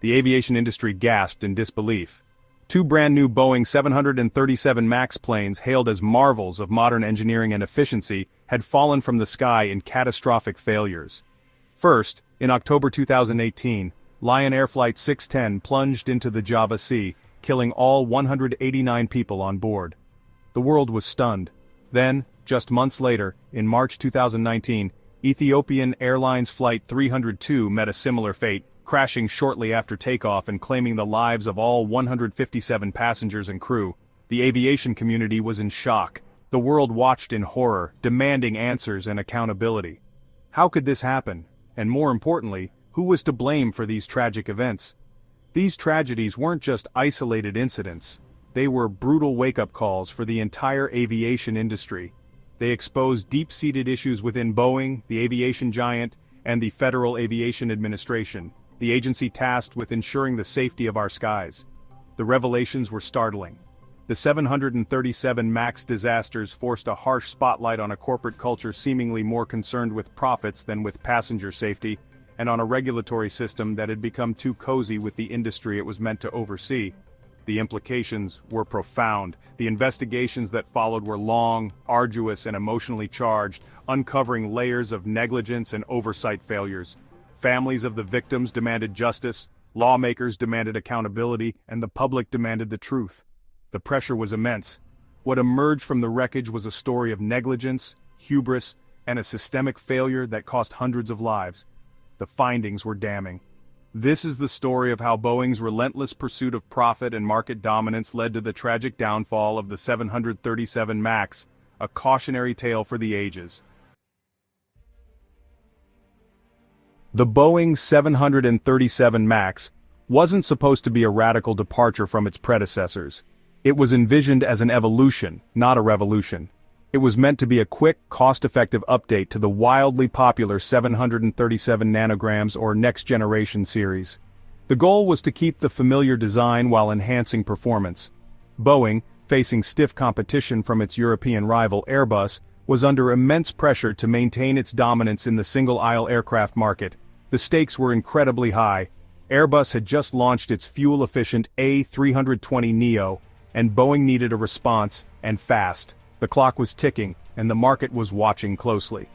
The aviation industry gasped in disbelief. Two brand-new Boeing 737 MAX planes, hailed as marvels of modern engineering and efficiency, had fallen from the sky in catastrophic failures. First, in October 2018, Lion Air Flight 610 plunged into the Java Sea, killing all 189 people on board. The world was stunned. Then, just months later, in March 2019, Ethiopian Airlines Flight 302 met a similar fate, crashing shortly after takeoff and claiming the lives of all 157 passengers and crew. The aviation community was in shock. The world watched in horror, demanding answers and accountability. How could this happen? And more importantly, who was to blame for these tragic events? These tragedies weren't just isolated incidents. They were brutal wake-up calls for the entire aviation industry. They exposed deep-seated issues within Boeing, the aviation giant, and the Federal Aviation Administration, the agency tasked with ensuring the safety of our skies. The revelations were startling. The 737 MAX disasters forced a harsh spotlight on a corporate culture seemingly more concerned with profits than with passenger safety, and on a regulatory system that had become too cozy with the industry it was meant to oversee. The implications were profound. The investigations that followed were long, arduous, and emotionally charged, uncovering layers of negligence and oversight failures. Families of the victims demanded justice, lawmakers demanded accountability, and the public demanded the truth. The pressure was immense. What emerged from the wreckage was a story of negligence, hubris, and a systemic failure that cost hundreds of lives. The findings were damning. This is the story of how Boeing's relentless pursuit of profit and market dominance led to the tragic downfall of the 737 MAX, a cautionary tale for the ages. The Boeing 737 MAX wasn't supposed to be a radical departure from its predecessors. It was envisioned as an evolution, not a revolution. It was meant to be a quick, cost-effective update to the wildly popular 737 nanograms or next-generation series. The goal was to keep the familiar design while enhancing performance. Boeing, facing stiff competition from its European rival Airbus, was under immense pressure to maintain its dominance in the single-aisle aircraft market. The stakes were incredibly high. Airbus had just launched its fuel-efficient A320neo, and Boeing needed a response, and fast. The clock was ticking, and the market was watching closely.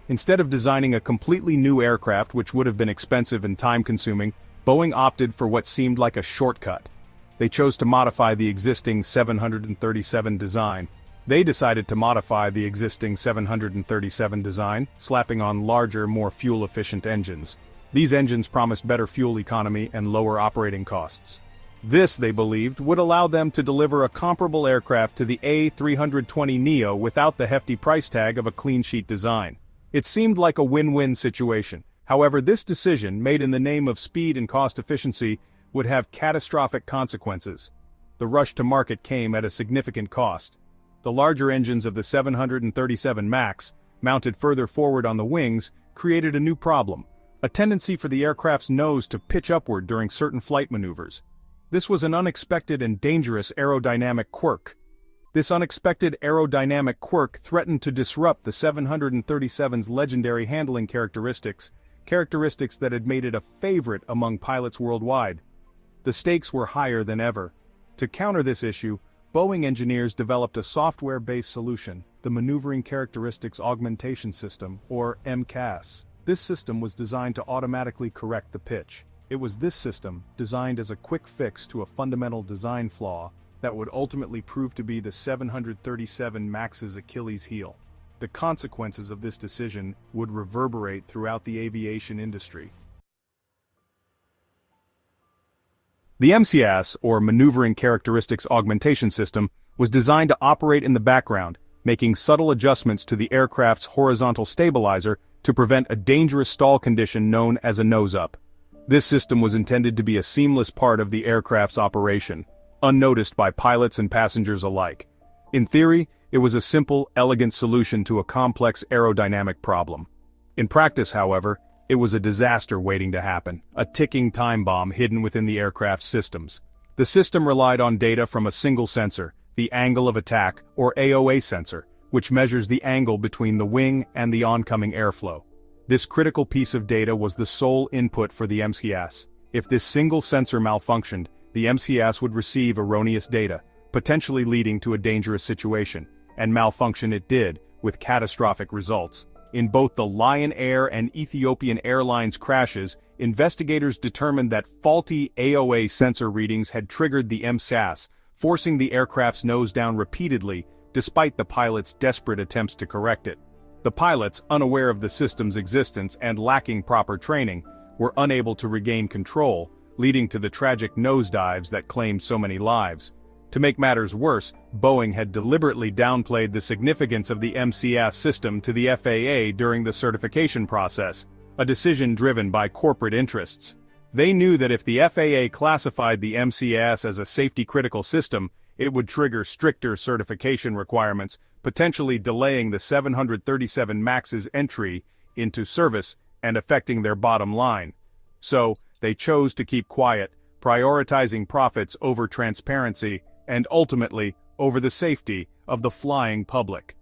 Instead of designing a completely new aircraft which would have been expensive and time-consuming, Boeing opted for what seemed like a shortcut. They chose to modify the existing 737 design. They decided to modify the existing 737 design, slapping on larger, more fuel-efficient engines. These engines promised better fuel economy and lower operating costs. This, they believed, would allow them to deliver a comparable aircraft to the A320neo without the hefty price tag of a clean-sheet design. It seemed like a win-win situation. However, this decision, made in the name of speed and cost efficiency, would have catastrophic consequences. The rush to market came at a significant cost. The larger engines of the 737 MAX, mounted further forward on the wings, created a new problem: a tendency for the aircraft's nose to pitch upward during certain flight maneuvers. This was an unexpected and dangerous aerodynamic quirk. This unexpected aerodynamic quirk threatened to disrupt the 737's legendary handling characteristics that had made it a favorite among pilots worldwide. The stakes were higher than ever. To counter this issue, Boeing engineers developed a software-based solution, the Maneuvering Characteristics Augmentation System, or MCAS. This system was designed to automatically correct the pitch. It was this system, designed as a quick fix to a fundamental design flaw, that would ultimately prove to be the 737 MAX's Achilles heel. The consequences of this decision would reverberate throughout the aviation industry. The MCAS, or Maneuvering Characteristics Augmentation System, was designed to operate in the background, making subtle adjustments to the aircraft's horizontal stabilizer to prevent a dangerous stall condition known as a nose-up. This system was intended to be a seamless part of the aircraft's operation, unnoticed by pilots and passengers alike. In theory, it was a simple, elegant solution to a complex aerodynamic problem. In practice, however, it was a disaster waiting to happen, a ticking time bomb hidden within the aircraft's systems. The system relied on data from a single sensor, the angle of attack, or AOA sensor, which measures the angle between the wing and the oncoming airflow. This critical piece of data was the sole input for the MCAS. If this single sensor malfunctioned, the MCAS would receive erroneous data, potentially leading to a dangerous situation, and malfunction it did, with catastrophic results. In both the Lion Air and Ethiopian Airlines crashes, investigators determined that faulty AOA sensor readings had triggered the MCAS, forcing the aircraft's nose down repeatedly, despite the pilots' desperate attempts to correct it. The pilots, unaware of the system's existence and lacking proper training, were unable to regain control, leading to the tragic nosedives that claimed so many lives. To make matters worse, Boeing had deliberately downplayed the significance of the MCAS system to the FAA during the certification process, a decision driven by corporate interests. They knew that if the FAA classified the MCAS as a safety-critical system, it would trigger stricter certification requirements, potentially delaying the 737 MAX's entry into service and affecting their bottom line. So, they chose to keep quiet, prioritizing profits over transparency, and ultimately, over the safety of the flying public.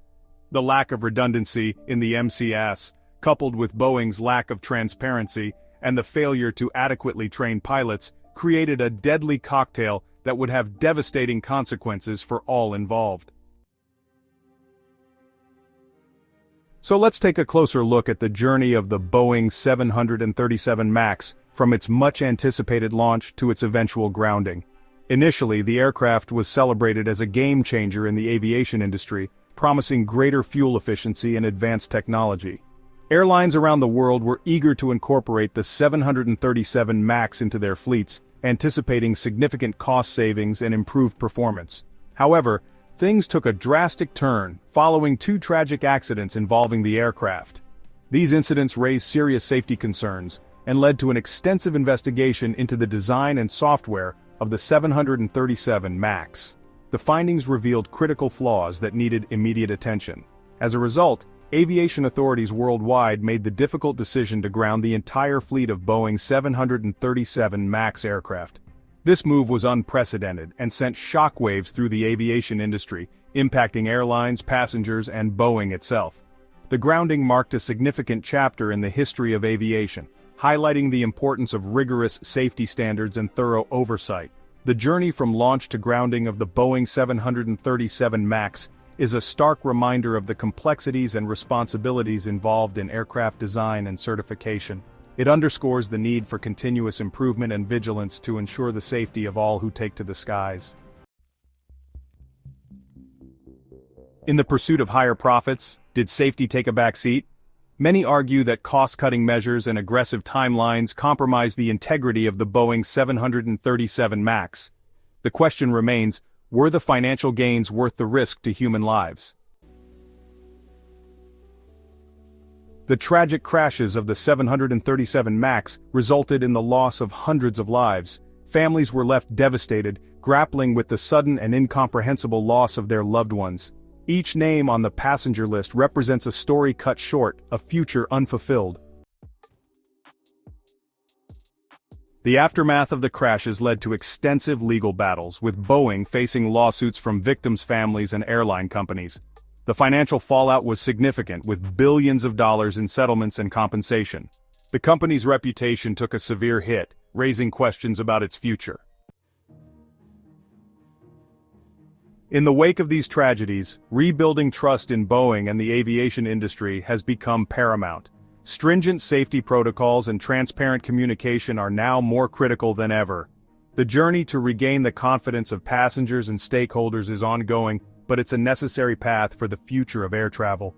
The lack of redundancy in the MCAS, coupled with Boeing's lack of transparency and the failure to adequately train pilots, created a deadly cocktail that would have devastating consequences for all involved. So let's take a closer look at the journey of the Boeing 737 MAX, from its much-anticipated launch to its eventual grounding. Initially, the aircraft was celebrated as a game-changer in the aviation industry, promising greater fuel efficiency and advanced technology. Airlines around the world were eager to incorporate the 737 MAX into their fleets, anticipating significant cost savings and improved performance. However, things took a drastic turn following two tragic accidents involving the aircraft. These incidents raised serious safety concerns and led to an extensive investigation into the design and software of the 737 MAX. The findings revealed critical flaws that needed immediate attention. As a result, aviation authorities worldwide made the difficult decision to ground the entire fleet of Boeing 737 MAX aircraft. This move was unprecedented and sent shockwaves through the aviation industry, impacting airlines, passengers, and Boeing itself. The grounding marked a significant chapter in the history of aviation, highlighting the importance of rigorous safety standards and thorough oversight. The journey from launch to grounding of the Boeing 737 MAX is a stark reminder of the complexities and responsibilities involved in aircraft design and certification. It underscores the need for continuous improvement and vigilance to ensure the safety of all who take to the skies. In the pursuit of higher profits, did safety take a back seat? Many argue that cost-cutting measures and aggressive timelines compromise the integrity of the Boeing 737 MAX. The question remains, were the financial gains worth the risk to human lives? The tragic crashes of the 737 MAX resulted in the loss of hundreds of lives. Families were left devastated, grappling with the sudden and incomprehensible loss of their loved ones. Each name on the passenger list represents a story cut short, a future unfulfilled. The aftermath of the crashes led to extensive legal battles, with Boeing facing lawsuits from victims' families and airline companies. The financial fallout was significant, with billions of dollars in settlements and compensation. The company's reputation took a severe hit, raising questions about its future. In the wake of these tragedies, rebuilding trust in Boeing and the aviation industry has become paramount. Stringent safety protocols and transparent communication are now more critical than ever. The journey to regain the confidence of passengers and stakeholders is ongoing, but it's a necessary path for the future of air travel.